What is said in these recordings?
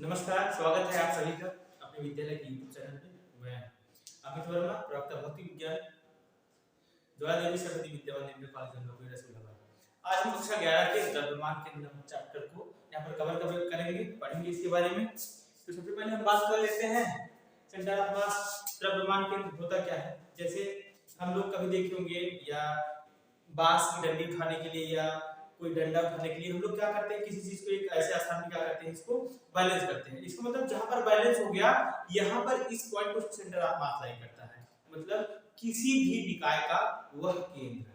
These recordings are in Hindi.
नमस्कार, स्वागत है आप सभी का अपने विद्यालय के यूट्यूब चैनल पे। मैं अमित वर्मा, प्रवक्ता भौतिक विज्ञान, ज्वाला देवी सरस्वती विद्या मंदिर कॉलेज रसूलाबाद। आज हम कक्षा 11 के द्रव्यमान के चैप्टर को यहाँ पर कवर करेंगे, पढ़ेंगे इसके बारे में। तो सबसे पहले हम बात कर लेते हैं सेंटर ऑफ मास, द्रव्यमान केंद्र होता क्या है। जैसे हम लोग कभी देखे होंगे या बांस की डंडी उठाने के लिए या कोई डंडा उठाने के लिए हम लोग क्या करते हैं, किसी चीज को एक ऐसे स्थान पे क्या करते हैं, इसको बैलेंस करते हैं। इसका मतलब जहां पर बैलेंस हो गया यहां पर इस पॉइंट को सेंटर ऑफ मास लाई करता है। मतलब किसी भी निकाय का वह केंद्र,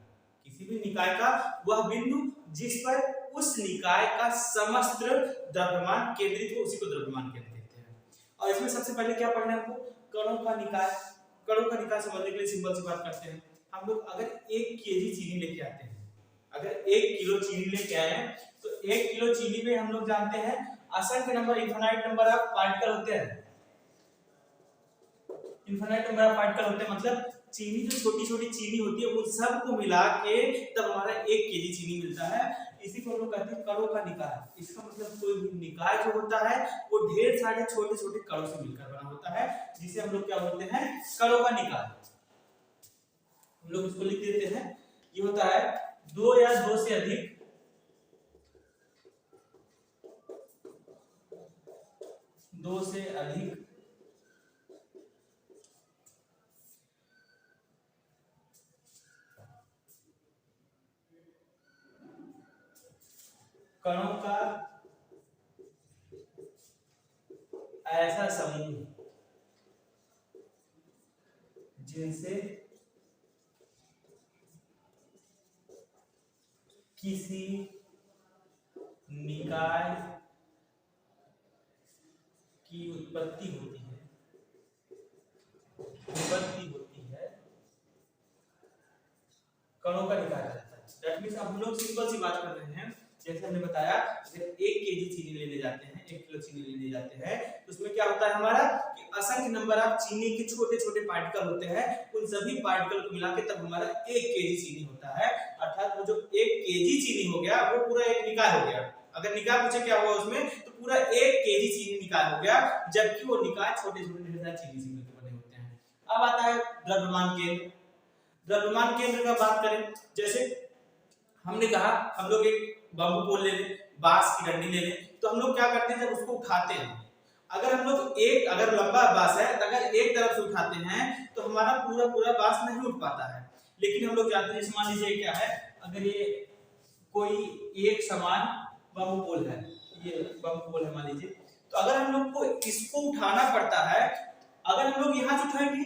किसी भी निकाय का वह बिंदु जिस पर उस निकाय का समस्त द्रव्यमान केंद्रित हो, उसी को द्रव्यमान केंद्र कहते हैं। और इसमें सबसे पहले क्या पढ़ना है हमको, कणों का निकाय। कणों का निकाय समझने के लिए सिंपल सी बात करते हैं। हम लोग अगर 1 केजी चीनी लेके आते हैं, अगर 1 किलो चीनी लेके आए हैं तो 1 किलो चीनी में हम लोग जानते हैं असंख्य number, infinite number of particle होते हैं। इनफाइनाइट नंबर ऑफ पार्टिकल होते हैं, मतलब चीनी जो छोटी-छोटी चीनी होती है उन सब को मिला के तब हमारा 1 केजी चीनी मिलता है। इसी को हम लोग कहते हैं कणों का निकाय। इसका मतलब कोई भी निकाय जो होता है वो ढेर सारे छोटे-छोटे कणों से मिलकर बना होता है, जिसे हम लोग क्या बोलते हैं, कणों का निकाय। हम लोग इसको लिख देते हैं, ये होता है 2 या 2 से अधिक कणों का ऐसा समूह जिनसे किसी निकाय की उत्पत्ति होती है, कणों का निकाय रहता है। दैट मींस अब हम लोग सिंपल सी बात कर रहे हैं। जैसे हमने बताया, अगर 1 केजी चीनी लेने जाते हैं, 1 किलो चीनी लेने जाते हैं, तो उसमें क्या होता है हमारा कि असंख्य नंबर ऑफ चीनी के छोटे-छोटे पार्टिकल होते हैं। उन सभी पार्टिकल को मिला के तब हमारा 1 केजी चीनी होता है। अर्थात वो जो 1 केजी चीनी हो गया वो पूरा एक निकाय हो गया। अगर निकाय पूछे क्या हुआ उसमें, तो पूरा 1 केजी चीनी निकाय हो गया, जबकि वो निकाय छोटे-छोटे ढेर सारे चीनी से मिलकर बने होते हैं। अब आता है द्रव्यमान केंद्र। द्रव्यमान केंद्र का बात करें, जैसे हमने कहा हम लोग एक बम्बू पोल ले लें, बांस की डंडी ले लें, तो हम लोग क्या करते हैं, जब उसको उठाते हैं, अगर हम लोग अगर लंबा बांस है तो अगर एक तरफ से उठाते हैं तो हमारा पूरा बांस नहीं उठ पाता है। लेकिन हम लोग जानते हैं, मान लीजिए क्या है, अगर ये कोई एक समान बम्बू पोल है, ये बम्बू पोल है मान लीजिए, तो अगर हम लोग को इसको उठाना पड़ता है, अगर हम लोग यहाँ से उठाएंगे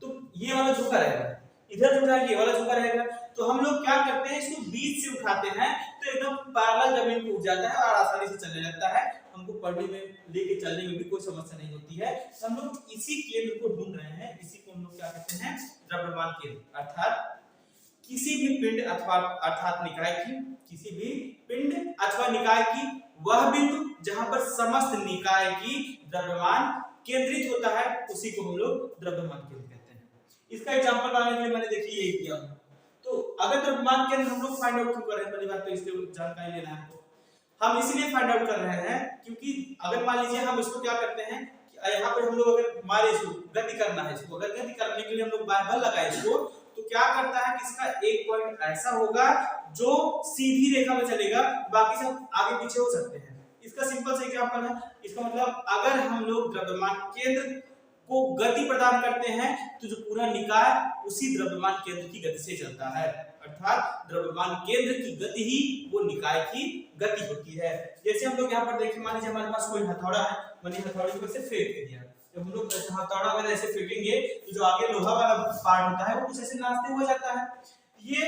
तो ये वाला झुका रहेगा, इधर से उठाएंगे ये वाला झुका रहेगा। तो हम लोग क्या करते हैं, इसको बीच से उठाते हैं तो एकदम पैरेलल जमीन पे उठ जाता है और आसानी से चलने लगता है। हमको पढ़ने में लेके चलने में भी कोई समस्या नहीं होती है। तो हम लोग इसी केंद्र को ढूंढ रहे हैं, इसी को हम लोग क्या कहते हैं, द्रव्यमान केंद्र। अर्थात किसी भी पिंड अथवा अर्थात निकाय की, किसी भी पिंड अथवा निकाय की वह बिंदु जहां पर समस्त निकाय की द्रव्यमान केंद्रित होता है, उसी को हम लोग द्रव्यमान केंद्र कहते हैं। इसका एग्जांपल बनाने के लिए मैंने देखिए यही किया। तो अगर द्रव्यमान केंद्र हम लोग फाइंड आउट क्यों कर रहे हैं, पहली बात तो इसके जानकारी लेना है हमको। हम इसलिए फाइंड आउट कर रहे हैं क्योंकि अगर मान लीजिए हम इसको क्या करते हैं कि यहाँ पे हम लोग अगर मारे इसको गति करना है, इसको अगर गति करने के लिए हम लोग बल लगाए इसको, तो क्या करता है कि इसका एक पॉइंट ऐसा होगा जो सीधी रेखा में चलेगा, बाकी सब आगे पीछे हो सकते हैं। इसका सिंपल सा एग्जांपल है। इसका मतलब अगर हम लोग द्रव्यमान केंद्र को गति प्रदान करते हैं तो जो पूरा निकाय उसी द्रव्यमान केंद्र की गति से चलता है। अर्थात द्रव्यमान केंद्र की गति ही वो निकाय की गति होती है। जैसे हम लोग यहाँ पर देखिए, मान लीजिए हमारे पास कोई हथौड़ा है, मैंने हथौड़े को ऐसे फेंक दिया। जब हम लोग हथौड़ा वाला ऐसे फेंकेंगे तो जो आगे लोहा वाला पार्ट होता है वो कुछ ऐसे नाचते हुए जाता है। ये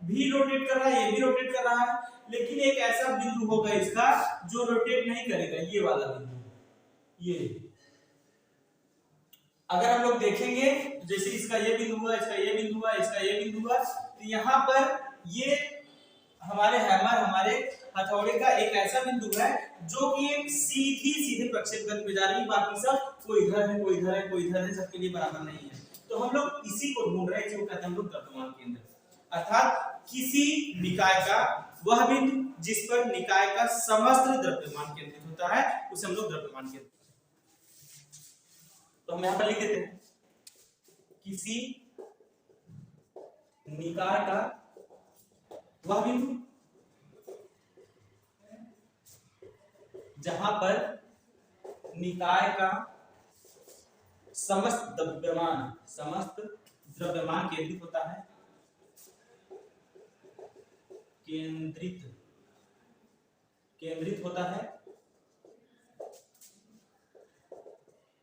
भी रोटेट कर रहा है, ये भी रोटेट कर रहा है, लेकिन एक ऐसा बिंदु होगा इसका जो रोटेट नहीं करेगा, ये वाला बिंदु। ये अगर हम लोग देखेंगे तो जैसे इसका ये बिंदु हुआ, इसका ये बिंदु हुआ, इसका ये बिंदु हुआ, तो यहाँ पर ये हमारे हैमर, हमारे हथौड़े का एक ऐसा बिंदु है जो कि एक सीधे प्रक्षेप गति में जा रही है। बाकी सब कोई इधर है, कोई इधर है, कोई इधर है, सबके लिए बराबर नहीं है। तो हम लोग इसी को ढूंढ रहे हैं, जो कहते हैं हम लोग द्रव्यमान केंद्र। अर्थात किसी निकाय का वह बिंदु जिस पर निकाय का समस्त द्रव्यमान केंद्रित होता है। होता है उसे हम लोग द्रव्यमान केंद्र। तो हम यहाँ पर लिख देते हैं किसी निकाय का वह बिंदु जहां पर निकाय का समस्त द्रव्यमान केंद्रित होता है, केंद्रित होता है,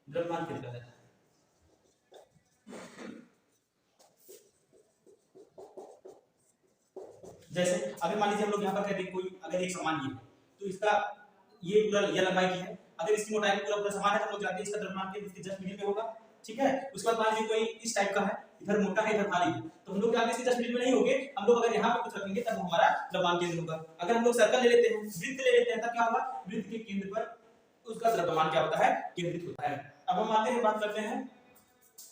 द्रव्यमान केंद्रित रहता है। जैसे अभी मान लीजिए हम लोग यहाँ पर कहते हैं कोई अगर एक समान ये है तो इसका ये पूरा यह लंबाई की है, अगर इसकी मोटाई पूरा समान है तो हम लोग जानते हैं इसका द्रव्यमान केंद्र इसके जस्ट मिडिल में होगा, ठीक है। उसके बाद मान लीजिए कोई इस टाइप का है, इधर मोटा है इधर भारी है, तो हम लोग जानते हैं इसके जस्ट मिडिल में नहीं होंगे, हम लोग अगर यहाँ पे कुछ रखेंगे तब हमारा द्रव्यमान केंद्र होगा। अगर हम लोग सर्कल ले लेते हैं, वृत्त ले लेते हैं, तब क्या होगा, वृत्त के केंद्र पर उसका द्रव्यमान क्या होता है, केंद्रित होता है। अब हम आते हैं बात करते हैं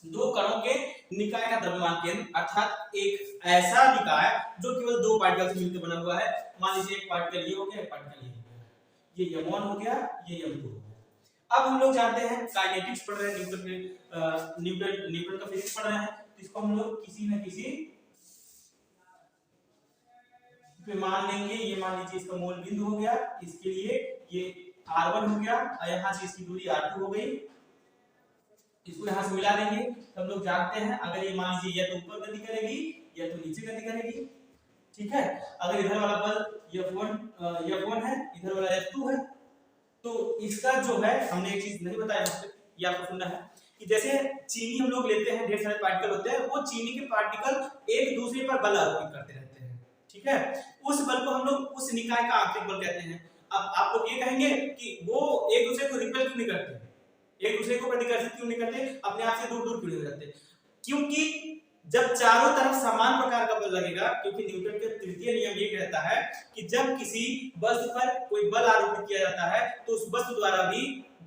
दो कणों के निकाय का द्रव्यमान केंद्र, अर्थात एक ऐसा निकाय जो केवल दो पार्टिकल से मिलकर बना हुआ है। मान लीजिए एक पार्टिकल ये हो गया, एक पार्टिकल ये हो गया, ये m1 हो गया, ये m2 हो गया। अब हम लोग जानते हैं काइनेटिक्स पढ़ रहे हैं, न्यूटन का फिजिक्स पढ़ रहे हैं, तो इसको हम लोग किसी न किसी पे मान लेंगे। ये मान लीजिए इसका मूल बिंदु हो गया, इसके लिए ये r1 हो गया और यहाँ से इसकी दूरी r2 हो गई, इसको यहाँ से मिला देंगे। तो हम लोग जानते हैं अगर ये मान लीजिए या तो ऊपर गति करेगी या तो नीचे गति करेगी, ठीक है। अगर इधर वाला बल F1 है, इधर वाला F2 है, तो इसका जो है हमने एक चीज नहीं बताया आपको, ये आपको सुनना है कि जैसे चीनी हम लोग लेते हैं, ढेर सारे पार्टिकल होते हैं, वो चीनी के पार्टिकल एक दूसरे पर बल आरोपित करते रहते हैं, ठीक है। उस बल को हम लोग उस निकाय का आंतरिक बल कहते हैं। अब आप लोग ये कहेंगे कि वो एक दूसरे को रिपेल क्यों नहीं करते, एक दूसरे को प्रतिकर्षित क्यों नहीं करते, अपने आप से दूर दूर क्यों नहीं रहते? क्योंकि जब चारों तरफ समान प्रकार का बल लगेगा, क्योंकि न्यूटन के तृतीय नियम ये कहता है कि जब किसी वस्तु पर कोई बल आरोपित किया जाता है तो उस वस्तु द्वारा भी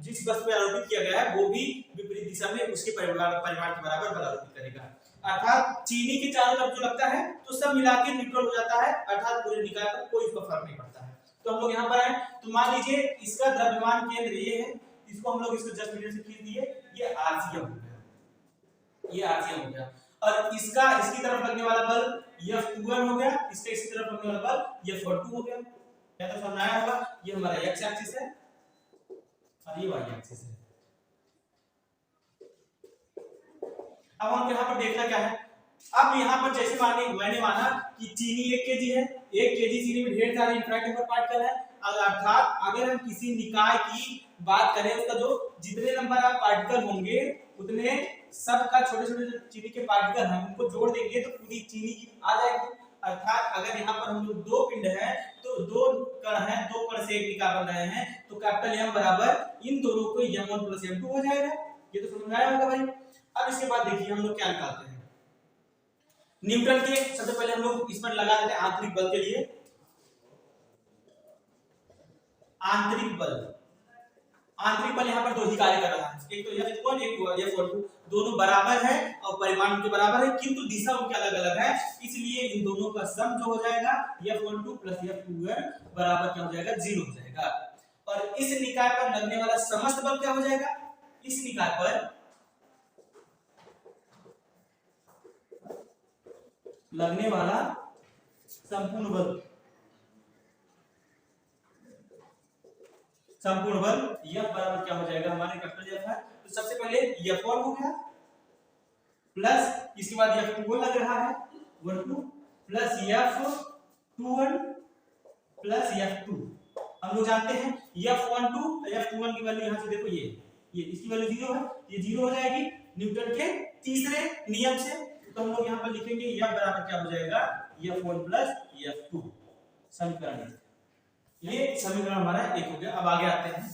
जिस वस्तु पर आरोपित किया गया है वो भी विपरीत दिशा में उसके परिमाण के बराबर बल आरोपित करेगा। अर्थात चीनी के चारों तरफ जो लगता है तो सब मिला के न्यूट्रल हो जाता है, अर्थात पूरे निकाय पर कोई उसका फर्क नहीं पड़ता है। तो हम लोग यहाँ पर आए तो मान लीजिए इसका द्रव्यमान केंद्र ये है, इसको हम लोग इसको जस्ट मिडिल से खींच दिए, ये आरसीएम हो गया, ये आरसीएम हो गया। और इसका इसकी तरफ लगने वाला बल F21 हो गया, इसके इसी तरफ लगने वाला बल F42 हो गया। क्या तो समझ आया होगा? ये हमारा x एक्सिस है और ये y एक्सिस है। अब हम यहाँ पर देखना क्या है, अब यहाँ पर जैसे मैंने माना कि चीनी 1 केजी है, 1 केजी चीनी में ढेर सारे इंफ्राक्टिव पार्टिकल है, अर्थात अगर हम किसी निकाय की बात करें उसका जो जितने नंबर ऑफ पार्टिकल होंगे उतने सबका छोटे छोटे चीनी के पार्टिकल हैं उनको जोड़ देंगे तो पूरी चीनी की आ जाएगी। अर्थात अगर यहाँ पर हम लोग दो पिंड है तो दो कण है, दो कण से एक निकाय बन रहे हैं, तो कैपिटल M बराबर इन दोनों को M1 + M2 हो जाएगा। ये तो समझ आया होगा भाई। अब इसके बाद देखिए हम लोग क्या निकालते हैं न्यूटन के। सबसे पहले हम लोग इस पर लगा देते हैं आंतरिक बल के लिए, आंतरिक बल यहाँ पर दो ही कार्य कर रहा है, एक तो F1 एक F2, दोनों बराबर है और परिमाण उनके बराबर है किंतु दिशा उनकी अलग अलग है, इसलिए इन दोनों का सम जो हो जाएगा F12 + F21 बराबर क्या हो जाएगा, 0 हो जाएगा। और इस निकाय पर लगने वाला समस्त बल क्या हो जाएगा, इस निकाय पर लगने वाला संपूर्ण बल F बराबर क्या हो जाएगा, हमारे कैपिटल F है तो सबसे पहले F1 हो गया प्लस इसके बाद F21 लग रहा है 12 प्लस F21 प्लस F2। हम लोग जानते हैं F12 की वैल्यू यहाँ से देखो ये इसकी वैल्यू 0 है, ये 0 हो जाएगी न्यूटन के तीसरे नियम से। तो हम लोग यहाँ पर लिखेंगे F बराबर क्या हो जाएगा, F1 + F2 समीकरण। ये समीकरण हमारा 1 हो गया। अब आगे आते हैं,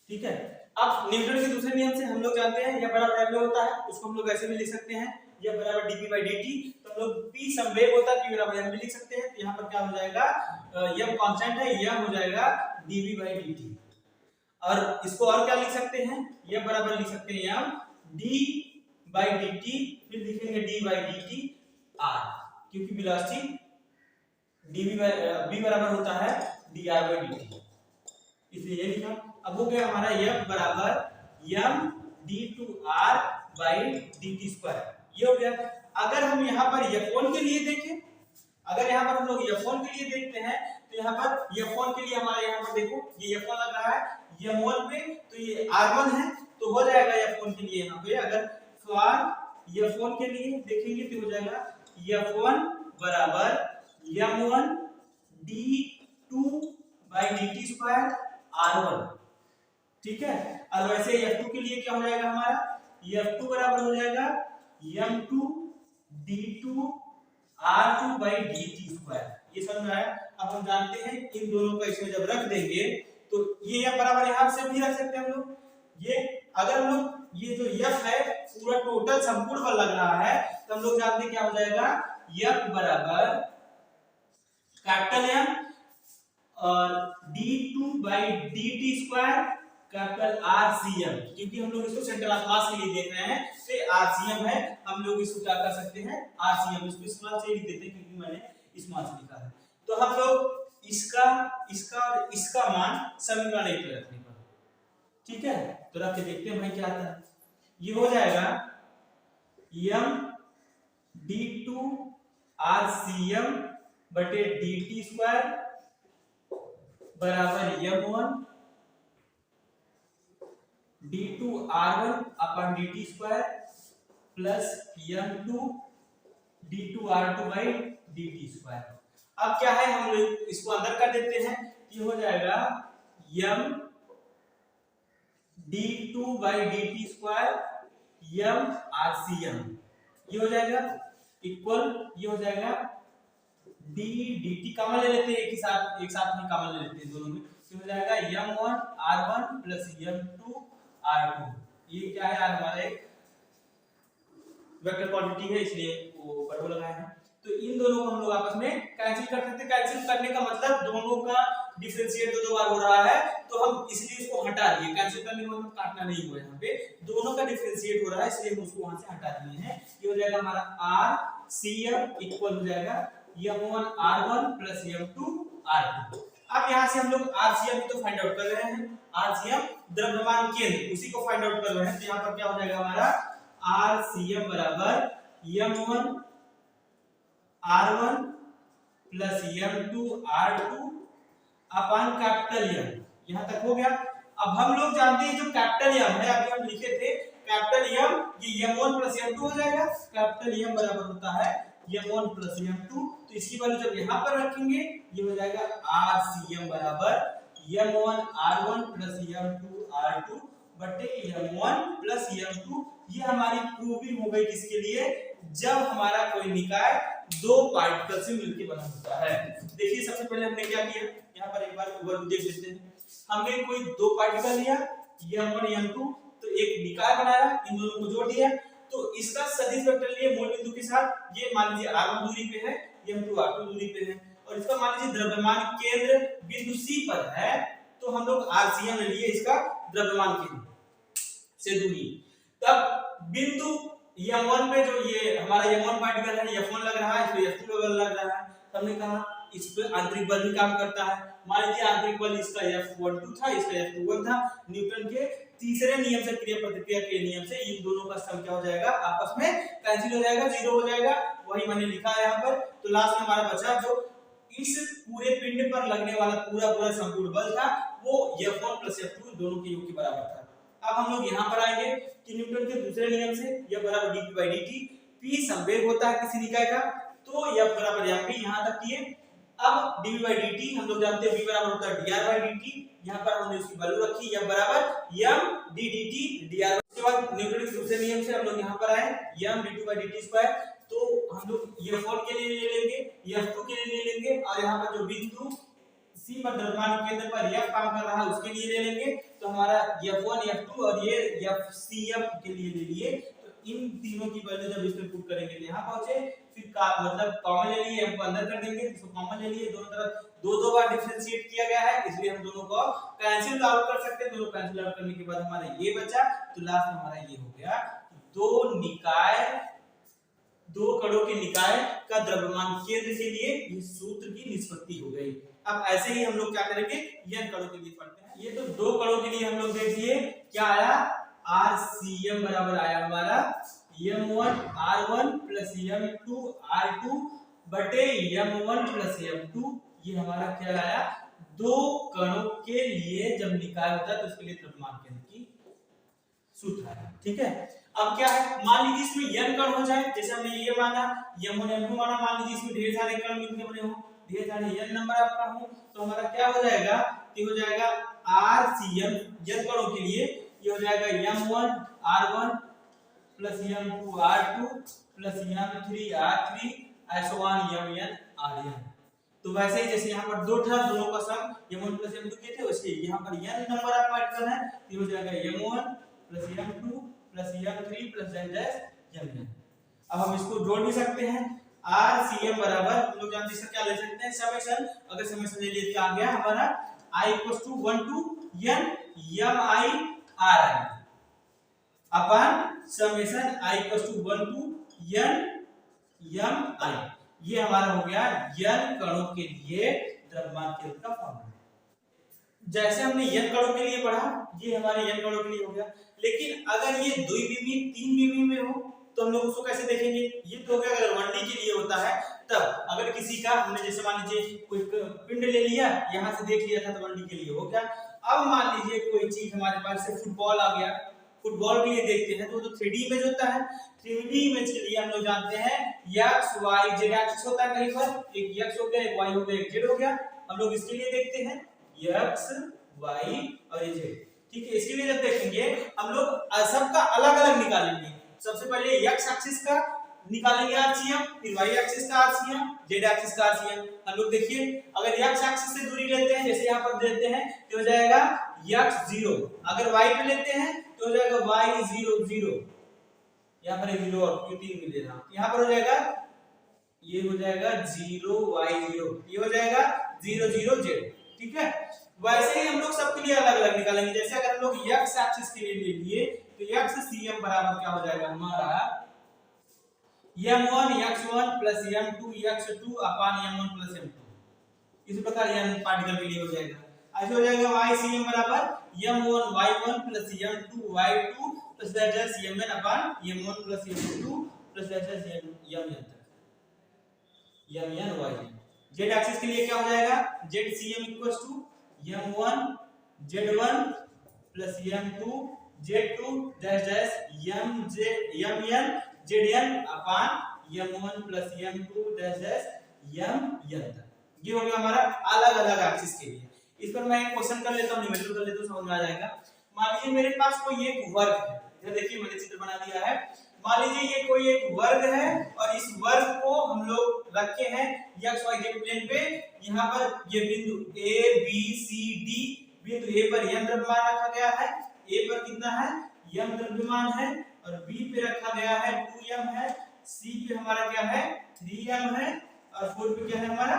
ठीक है। अब न्यूटन के दूसरे नियम से हम लोग जानते हैं F बराबर m होता है, उसको हम लोग ऐसे भी लिख सकते हैं F बराबर dp/dt। तो हम लोग p संवेग होता है, p बराबर m भी लिख सकते हैं। तो यहाँ पर क्या हो जाएगा, m कांस्टेंट है, m हो जाएगा dv/dt। और इसको और क्या लिख सकते हैं, F बराबर लिख सकते हैं m d/dt, फिर लिखेंगे d/dt r, क्योंकि वेलोसिटी v बराबर होता है dr/dt। इसलिए ये लिखा। अब हो गया हमारा F बराबर m d2r by dt square, ये हो गया। अगर हम यहाँ पर F1 के लिए देखें, अगर यहाँ पर हम लोग F1 के लिए देखते हैं तो यहाँ पर F1 के लिए हमारा यहाँ पर देखो ये F1 लग रहा है M1 पे, तो ये R1 है, तो हो जाएगा F1 के लिए यहाँ पे अगर सवाल F1 के लिए देखेंगे तो हो जाएगा F1 बराबर M1 d2 by dt square R1, ठीक है। और वैसे F2 के लिए क्या हो जाएगा हमारा, F2 बराबर हो जाएगा M2 d2 R2 by dt square, ये समझ में आया। अब हम जानते हैं इन दोनों को इसमें जब रख देंगे तो ये बराबर यहाँ से भी रख सकते हैं हम लोग। ये अगर हम लोग ये जो F है पूरा टोटल संपूर्ण बल लग रहा है तो हम लोग जानते हैं क्या हो जाएगा, F बराबर कैपिटल M और d2 by dt square capital RCM, क्योंकि हम लोग इसको सेंट्रल ऑफ मास के लिए देख रहे हैं तो RCM है, हम लोग इसको क्या कर सकते हैं RCM, इसको स्मॉल से लिख देते हैं क्योंकि मैंने स्मॉल से लिखा है। तो हम लोग इसका और इसका मान समीकरण 1 में रखने पर, ठीक है। तो रख के देखते हैं भाई क्या आता है। ये हो जाएगा m d2 RCM बटे dt स्क्वायर बराबर m1 d2 R1 upon dt square plus m2 d2 R2 by dt square. अब क्या है, हम लोग इसको अंदर कर देते हैं, ये हो जाएगा m d2 by dt square m RCM, ये हो जाएगा इक्वल, ये हो जाएगा d dt कॉमन ले लेते हैं, एक साथ में कॉमन ले लेते हैं दोनों में, तो हो जाएगा m1 R1 plus m2 R2। ये क्या है यार, हमारा एक वेक्टर क्वांटिटी है इसलिए वो ऊपर लगाए हैं। तो इन दोनों को हम लोग आपस में कैंसिल कर सकते हैं। कैंसिल करने का मतलब दोनों का डिफरेंशिएट दो बार हो रहा है तो हम इसलिए इसको हटा दिए। कैंसिल करने का मतलब काटना नहीं हुआ, यहाँ पे दोनों का डिफरेंशिएट हो रहा है इसलिए हम उसको वहां से हटा दिए हैं। ये हो जाएगा हमारा RCM इक्वल हो जाएगा m1 R1 plus m2 R2। अब यहाँ से हम लोग RCM तो फाइंड आउट कर रहे हैं, RCM द्रव्यमान केंद्र उसी को फाइंड आउट कर रहे हैं। तो यहाँ पर क्या हो जाएगा हमारा RCM बराबर m1 R1 plus m2 R2 अपन कैपिटल M, यहाँ तक हो गया। अब हम लोग जानते हैं जो कैपिटल M है, अभी हम लिखे थे कैपिटल M, ये m1 प्लस m2 हो जाएगा। कैपिटल M बराबर होता है m1 प्लस m2, तो इसकी वैल्यू जब यहाँ पर रखेंगे ये हो जाएगा RCM बराबर m1 R1 plus m2 R2 बटे m1 प्लस m2। ये हमारी प्रूविंग हो गई किसके लिए, जब हमारा कोई निकाय दो पार्टिकल से मिलकर बना होता है। देखिए सबसे पहले हमने क्या किया, यहाँ पर एक बार ओवरव्यू देख लेते हैं। हमने कोई दो पार्टिकल लिया m1 m2, तो एक निकाय बनाया, इन दोनों को जोड़ दिया, तो इसका सदिश वेक्टर लिए मूल बिंदु के साथ। ये मान लीजिए R1 दूरी पे है, m2 R2 दूरी पे है, और इसका मान लीजिए द्रव्यमान केंद्र बिंदु C पर है, तो हम लोग RCM ले लिए इसका द्रव्यमान केंद्र से दूरी। तब बिंदु m1 पे जो ये हमारा m1 पार्टिकल है f1 लग रहा है, इसमें f2 लग रहा है, तो हमने कहा इस पे आंतरिक बल भी काम करता है। मान लीजिए आंतरिक बल इसका F12 था, इसका F21 था। न्यूटन के तीसरे नियम से, क्रिया प्रतिक्रिया के नियम से, इन दोनों का सम क्या हो जाएगा, आपस में कैंसिल हो जाएगा, जीरो हो जाएगा। वही मैंने लिखा है यहाँ पर। तो लास्ट में हमारा बचा जो इस पूरे पिंड पर लगने वाला पूरा संपूर्ण बल था वो F1 प्लस F2 दोनों के योग के बराबर था। अब हम लोग यहाँ पर आएंगे कि न्यूटन के दूसरे नियम से F बराबर dp by dt, p संवेग होता है किसी निकाय का, तो F बराबर mp यहाँ तक किए। अब dv by dt हम लोग जानते हैं v बराबर होता है dr by dt, यहाँ पर हमने उसकी वैल्यू रखी F बराबर m d dt dr। उसके बाद न्यूटन के दूसरे नियम से हम लोग यहाँ पर आए m d2 by dt square, तो हम लोग F1 के लिए ले लेंगे, F2 के लिए ले लेंगे, और यहाँ पर जो बिंदु C पर द्रव्यमान केंद्र पर F काम कर रहा है उसके लिए ले लेंगे। तो हमारा F1 F2 और ये FCM के लिए ले लिए। तो इन तीनों की वैल्यू जब इसमें पुट करेंगे तो यहाँ पहुंचे, फिर मतलब कॉमन ले लिए, M को अंदर कर देंगे, इसको कॉमन ले लिए, दोनों तरफ दो बार डिफरेंशिएट किया गया है, इसलिए हम दोनों को कैंसिल आउट कर सकते हैं। दोनों कैंसिल आउट करने के बाद हमारा ये बचा, तो लास्ट में हमारा ये हो गया दो कणों के निकाय का द्रव्यमान केंद्र के लिए इस सूत्र की निष्पत्ति हो गई। अब ऐसे ही हम लोग क्या करेंगे, n कणों के लिए पढ़ते हैं। ये तो दो कणों के लिए हम लोग देखिए क्या आया, RCM बराबर आया हमारा M1 R1 plus M2 R2 बटे M1 प्लस M2। ये हमारा क्या आया, दो कणों के लिए जब निकाय होता है तो उसके लिए द्रव्यमान केंद्र की सूत्र है। ठीक है, अब क्या है, मान लीजिए इसमें n कण हो जाए, जैसे हमने ये माना M1 M2 माना, मान लीजिए इसमें ढेर सारे कण मिलके बने हो, ढेर सारे n नंबर आपका हो, तो हमारा क्या हो जाएगा, ये हो जाएगा RCM n कणों के लिए ये हो जाएगा M1 R1 plus M2 R2 plus M3 R3 ऐसो वन Mn Rn। तो वैसे ही जैसे यहाँ पर दो था, दोनों का सम M1 प्लस M2 के थे, वैसे यहाँ पर n नंबर आपका ऐड करना है, ये हो जाएगा M1 plus M2 plus M3 plus dash Mn। अब हम इसको जोड़ भी सकते हैं, RCM बराबर हम लोग जानते हैं क्या ले सकते हैं, समेशन। अगर समेशन ले लिए तो आ गया हमारा I = 1 to n Mi Ri upon summation I = 1 to n Mi। ये हमारा हो गया n कणों के लिए द्रव्यमान केंद्र का फॉर्मूला। जैसे हमने n कणों के लिए पढ़ा, ये हमारे n कणों के लिए हो गया। लेकिन अगर ये द्विविमीय तीन विमीय में हो तो हम लोग उसको कैसे देखेंगे, ये तो हो गया अगर 1D के लिए होता है तब। अगर किसी का हमने जैसे मान लीजिए कोई पिंड ले लिया, यहाँ से देख लिया था तो 1D के लिए हो गया। अब मान लीजिए कोई चीज हमारे पास से फुटबॉल आ गया, फुटबॉल के लिए देखते हैं तो 3D इमेज होता है। 3D इमेज के लिए हम लोग जानते हैं x y z एक्सिस होता है, कहीं पर एक x हो गया, एक y हो गया, एक z हो गया। हम लोग इसके लिए देखते हैं x y और z। ठीक है, इसके लिए जब देखेंगे हम लोग सबका अलग अलग निकालेंगे। सबसे पहले x एक्सिस का निकालेंगे RCM, फिर y एक्सिस का RCM, z एक्सिस का RCM। हम लोग देखिए अगर x एक्सिस से दूरी लेते हैं, जैसे यहाँ पर देते हैं तो हो जाएगा x0। अगर y पे लेते हैं तो हो जाएगा y0 0, यहाँ पर 0 और ये 3 मिल रहा, यहाँ पर हो जाएगा ये हो जाएगा 0 y0, ये हो जाएगा 0 0 z। ठीक है, वैसे ही हम लोग सबके लिए अलग अलग निकालेंगे। जैसे अगर हम लोग x एक्सिस के लिए ले लिए तो XCM बराबर क्या हो जाएगा हमारा M1 x1 plus M2 x2 अपान M1 प्लस M2। इस प्रकार n पार्टिकल के लिए हो जाएगा। ऐसे हो जाएगा YCM बराबर M1 y1 plus M2 y2 plus dash Mn upon M1 plus M2 plus dash Mn y। z axis के लिए क्या हो जाएगा, ZCM equals to M1 z1 plus M2 z2 dash dash Mn zn upon M1 plus M2 dash dash Mn तक। ये हो गया हमारा अलग अलग एक्सिस के लिए। इस पर मैं एक क्वेश्चन कर लेता हूं, न्यूमेरिकल कर लेता हूं, समझ में आ जाएगा। मान लीजिए मेरे पास कोई एक वर्ग है, इधर देखिए मैंने चित्र बना दिया है। मान लीजिए ये कोई एक वर्ग है और इस वर्ग को हम लोग रखे हैं x y z प्लेन पे। यहाँ पर ये बिंदु a b c d, बिंदु a पर m द्रव्यमान रखा गया है, a पर कितना है m द्रव्यमान है, और b पे रखा गया है 2m है, c पे हमारा क्या है 3m है, और 4 पे क्या है हमारा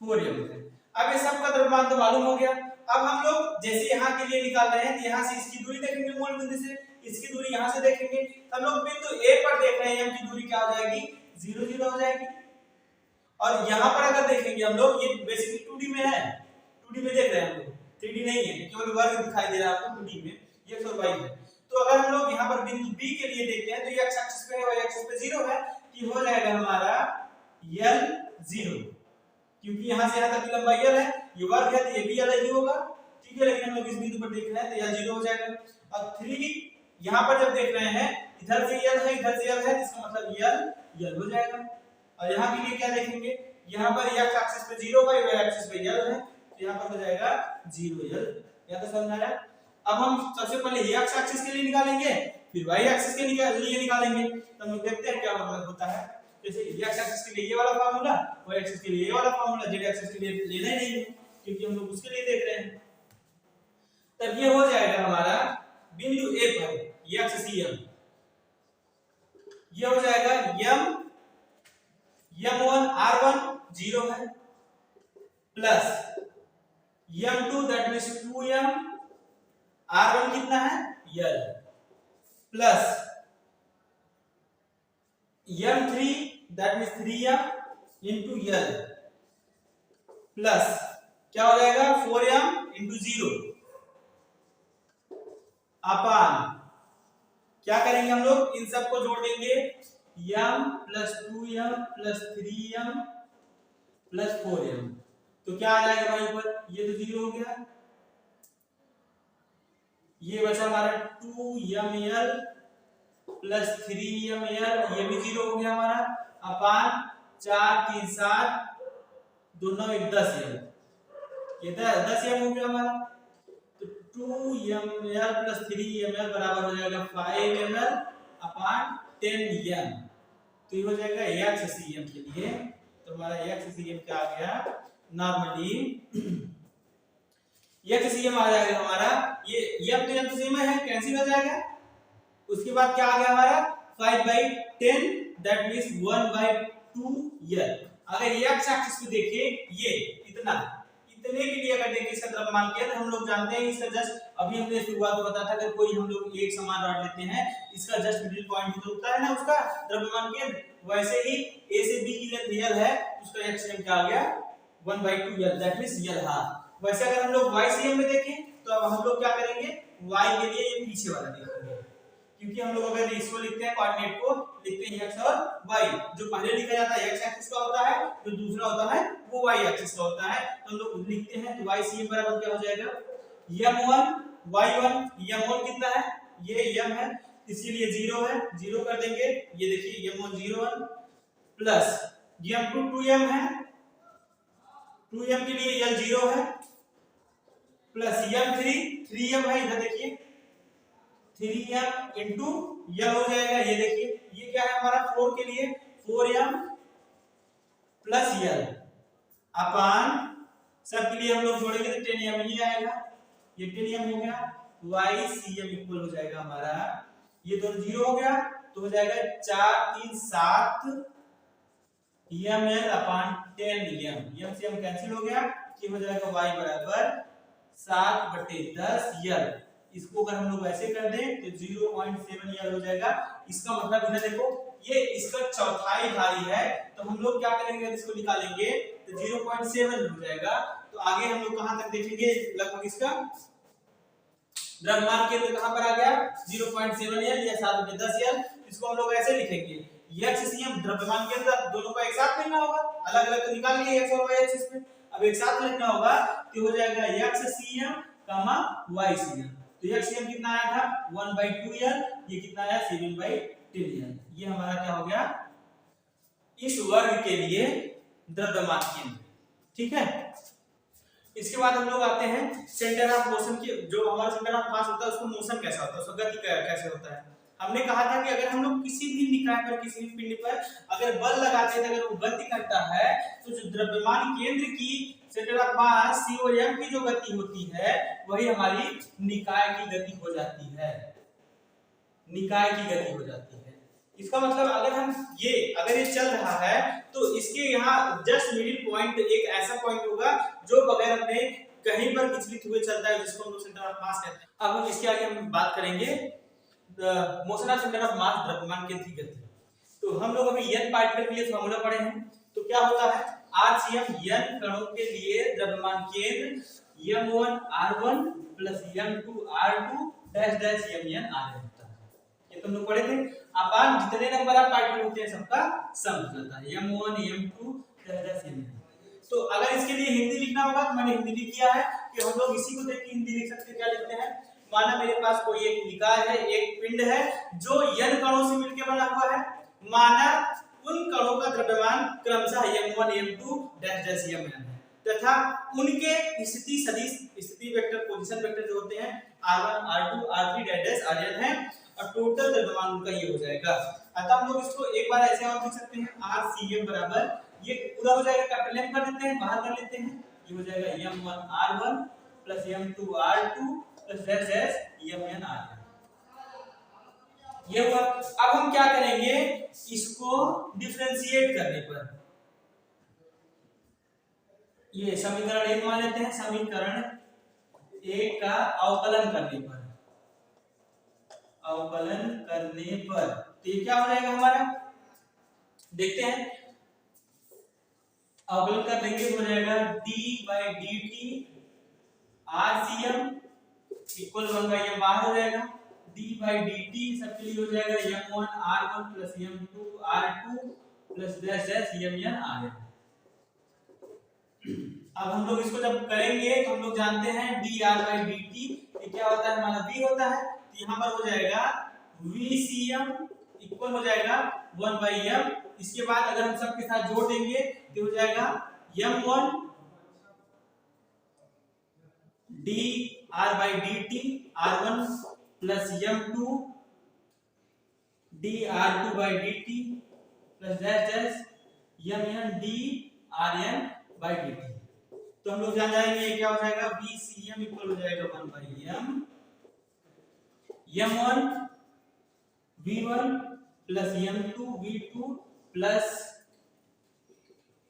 4m है। अब ये सब का द्रव्यमान तो मालूम हो गया। अब हम लोग जैसे यहाँ के लिए निकाल रहे हैं तो यहाँ से इसकी दूरी देखेंगे, मूल बिंदु से इसकी दूरी यहाँ से देखेंगे। हम लोग बिंदु A पर देख रहे हैं, m की दूरी क्या हो जाएगी 0 0 हो जाएगी। और यहाँ पर अगर देखेंगे हम लोग, ये बेसिकली 2D में है, 2D में देख रहे हैं हम लोग, 3D नहीं है, केवल वर्ग दिखाई दे रहा है आपको 2D में, x और y है। तो अगर हम लोग यहाँ पर बिंदु B के लिए देखते हैं तो ये x एक्सिस पे है, y एक्सिस पे 0 है, कि हो जाएगा हमारा L0, क्योंकि यहाँ से यहाँ तक की लंबाई L है, ये वर्ग है तो ये भी L ही होगा। ठीक है, लेकिन हम लोग इस बिंदु पर देख रहे हैं तो L0 हो जाएगा। अब 3 यहाँ पर जब देख रहे हैं इधर से L है, इधर से L है, इसका मतलब L हो जाएगा। और यहाँ के लिए क्या देखेंगे, यहाँ पर x एक्सिस पे 0 है, y एक्सिस पे L है, तो यहाँ पर हो जाएगा 0 L। या तो समझ आया। अब हम सबसे पहले x एक्सिस के लिए निकालेंगे, फिर y एक्सिस के लिए निकालेंगे। तो हम लोग देखते हैं क्या होता है। जैसे x एक्सिस के लिए ये वाला फार्मूला, y एक्सिस के लिए ये वाला फार्मूला, z एक्सिस के लिए लेना ही नहीं है क्योंकि हम लोग उसके लिए देख रहे हैं। तब ये हो जाएगा हमारा बिंदु A पर XCM, ये हो जाएगा M1 R1 0 है, plus M2 that means 2M, R1 कितना है L, plus M3 that means 3M into L, plus क्या हो जाएगा 4m इंटू 0 अपान क्या करेंगे हम लोग इन सबको जोड़ देंगे m plus 2m plus 3m plus 4m। तो क्या आ जाएगा भाई ऊपर, ये तो 0 हो गया, ये बचा हमारा 2ml प्लस 3ml, ये भी 0 हो गया हमारा, अपान 4 3 7 2 9 10 m, ये 10 m हो गया हमारा। तो 2ml प्लस 3ml बराबर हो जाएगा 5ml अपान 10m। तो ये हो जाएगा HCl के लिए। तो हमारा HCl क्या आ गया, नॉर्मली HCl आ जाएगा हमारा, ये m तो m तो सेम है, कैंसिल हो जाएगा। उसके बाद क्या आ गया हमारा 5/10 दैट मींस 1/2l। अगर x एक्सिस पे देखिए ये इतना, इतने के लिए अगर देखिए इसका द्रव्यमान केंद्र हम लोग जानते हैं इसका जस्ट अभी हमने शुरुआत में बताया था, अगर कोई हम लोग एक समान रॉड लेते हैं इसका जस्ट मिडिल पॉइंट जो होता है ना उसका द्रव्यमान केंद्र, वैसे ही a से b की लेंथ l है उसका HCl क्या आ गया 1/2l that means l half. वैसे अगर हम लोग YCl में देखें तो अब हम लोग क्या करेंगे y के लिए ये पीछे वाला देखेंगे, क्योंकि हम लोग अगर इसको लिखते हैं कोऑर्डिनेट को लिखते हैं x और y, जो पहले लिखा जाता है x एक्सिस का होता है, जो दूसरा होता है वो y एक्सिस का होता है। तो हम लोग लिखते हैं तो YCl बराबर क्या हो जाएगा m1 y1, m1 कितना है ये m है इसीलिए 0 है, 0 कर देंगे, ये देखिए m1 0 प्लस m2 2m है, 2m के लिए l 0 है प्लस m3 3m है, इधर देखिए 3m इंटू l हो जाएगा, ये देखिए ये क्या है हमारा 4 के लिए 4m प्लस l अपान सब के लिए हम लोग जोड़ेंगे तो 10m ही आएगा, ये 10m हो गया। YCl इक्वल हो जाएगा हमारा, ये दोनों 0 हो गया तो हो जाएगा 4 3 7 ml अपान 10m, m से m कैंसिल हो गया, ये हो जाएगा y बराबर 7/10 l। इसको अगर हम लोग ऐसे कर दें तो 0.7 l हो जाएगा। इसका मतलब इधर देखो ये इसका चौथाई भारी है, तो हम लोग क्या करेंगे इसको निकालेंगे तो 0.7 हो जाएगा। तो आगे हम लोग कहां तक देखेंगे, लगभग इसका द्रव्यमान केंद्र कहां पर आ गया 0.7 l या 7/10 l। इसको हम लोग ऐसे लिखेंगे HCl द्रव्यमान केंद्र, दोनों को एक साथ लिखना होगा, अलग अलग तो निकाल लिए x और y एक्सिस पे, अब एक साथ लिखना होगा तो हो जाएगा HCl, YCl। तो HCl कितना आया था 1/2l, ये कितना आया 7/10l। ये हमारा क्या हो गया इस वर्ग के लिए द्रव्यमान केंद्र, ठीक है। इसके बाद हम लोग आते हैं सेंटर ऑफ मोशन की, जो हमारा सेंटर ऑफ मास होता है उसको मोशन कैसा होता है, उसका गति कैसे होता है। हमने कहा था कि अगर हम लोग किसी भी निकाय पर किसी भी पिंड पर अगर बल लगाते हैं, अगर वो गति करता है तो जो द्रव्यमान केंद्र की सेंटर ऑफ मास C और M की जो गति होती है वही हमारी निकाय की गति हो जाती है, निकाय की गति हो जाती है। इसका मतलब अगर ये चल रहा है तो इसके यहाँ जस्ट मिडिल पॉइंट एक ऐसा पॉइंट होगा जो बगैर अपने कहीं पर विचलित हुए चलता है, जिसको हम लोग सेंटर ऑफ मास कहते हैं। अब हम इसके आगे हम बात करेंगे motion of centre of mass द्रव्यमान केंद्र की गति। तो हम लोग अभी n पार्टिकल के लिए फार्मूला पढ़े हैं, तो क्या होता है RCM n कणों के लिए द्रव्यमान केंद्र m1 r1 plus m2 r2 dash dash mn r होता है, ये तुम लोग पढ़े थे। अपान जितने नंबर ऑफ पार्टिकल होते हैं सबका सम हो जाता है m1 m2 dash dash mn। तो अगर इसके लिए हिंदी लिखना होगा तो मैंने हिंदी लिख किया है कि हम लोग इसी को देख के हिंदी लिख सकते हैं। क्या लिखते हैं, माना मेरे पास कोई एक निकाय है, एक पिंड है जो n कणों से मिलकर बना हुआ है, माना उन कणों का द्रव्यमान क्रमशः m1 m2 dash dash mn है तथा उनके स्थिति सदिश स्थिति वेक्टर पोजीशन वेक्टर जो होते हैं r1 r2 r3 dash dash rn है और टोटल द्रव्यमान उनका ये हो जाएगा। अतः हम लोग इसको एक बार ऐसे और लिख सकते हैं RCM बराबर, ये पूरा हो जाएगा कैपिटल M कर देते हैं, बाहर कर लेते हैं, ये हो जाएगा m1 r1 plus m2 r2 plus dash dash mn rn। ये हुआ। अब हम क्या करेंगे, इसको डिफरेंशिएट करने पर ये समीकरण 1 मान लेते हैं, समीकरण 1 का अवकलन करने पर तो ये क्या हो जाएगा हमारा, देखते हैं अवकलन कर देंगे तो हो जाएगा D by D T RCM equal 1/m बाहर हो जाएगा, डी बाई डी टी सबके लिए हो जाएगा m1 r1 plus m2 r2 plus dash dash mn rn। अब हम लोग इसको जब करेंगे तो हम लोग जानते हैं dr बाई dt ये क्या होता है, हमारा v होता है, तो यहाँ पर हो जाएगा vcm इक्वल हो जाएगा 1/m। इसके बाद अगर हम सबके साथ जोड़ देंगे तो हो जाएगा m1 dr by dt r1 plus m2 dr2 by dt plus dash dash mn drn by dt। तो हम लोग जान जाएंगे क्या हो जाएगा, vcm इक्वल हो जाएगा 1/m m1 v1 plus m2 v2 plus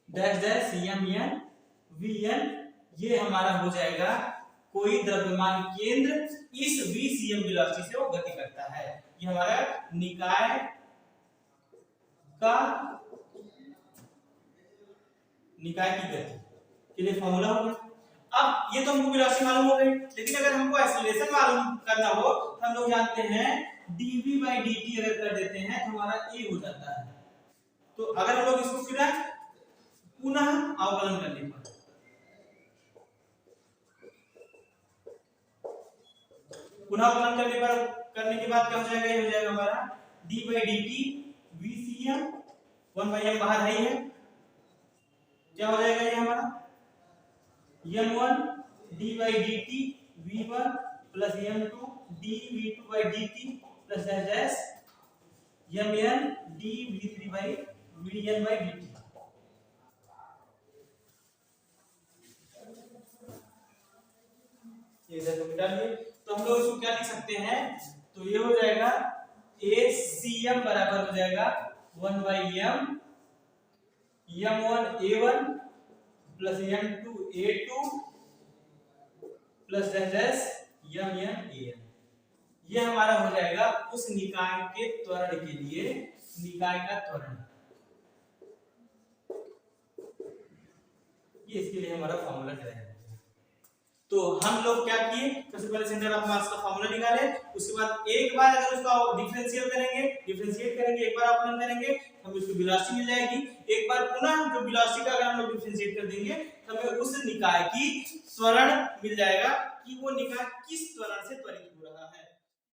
dash dash mn vn। ये हमारा हो जाएगा कोई द्रव्यमान केंद्र इस vcm वेलोसिटी से वो गति करता है। ये हमारा निकाय की गति के लिए फॉर्मूला हो गया। अब ये तो हमको वेलोसिटी मालूम हो गई, लेकिन अगर हमको एक्सीलरेशन मालूम करना हो तो हम लोग जानते हैं dv बाई dt अगर कर देते हैं तो हमारा a हो जाता है। तो अगर हम लोग इसको फिर पुनः अवकलन करने पर करने के बाद क्या हो जाएगा, ये हो जाएगा हमारा d by dt vcm 1/m बाहर है, ये क्या हो जाएगा, ये हमारा m1 d by dt v1 plus m2 dv2 by dt plus dash mn dv3 by vn by dt। ये इधर को मिटा लिए तो हम लोग इसको क्या लिख सकते हैं, तो ये हो जाएगा acm बराबर हो जाएगा 1/m m1 a1 plus m2 a2 plus dash mn an। ये हमारा हो जाएगा उस निकाय के त्वरण के लिए निकाय का त्वरण, ये इसके लिए हमारा फॉर्मूला है। तो हम लोग क्या किए, सबसे पहले सेंटर ऑफ मास का फॉर्मूला निकाले, उसके बाद एक बार अगर उसका डिफरेंशिएट करेंगे एक बार अवकलन करेंगे हमें उसकी वेलोसिटी मिल जाएगी। एक बार पुनः जो वेलोसिटी का अगर हम लोग डिफरेंशिएट कर देंगे तो हमें उस निकाय की त्वरण मिल जाएगा कि वो निकाय किस त्वरण से त्वरित हो रहा है।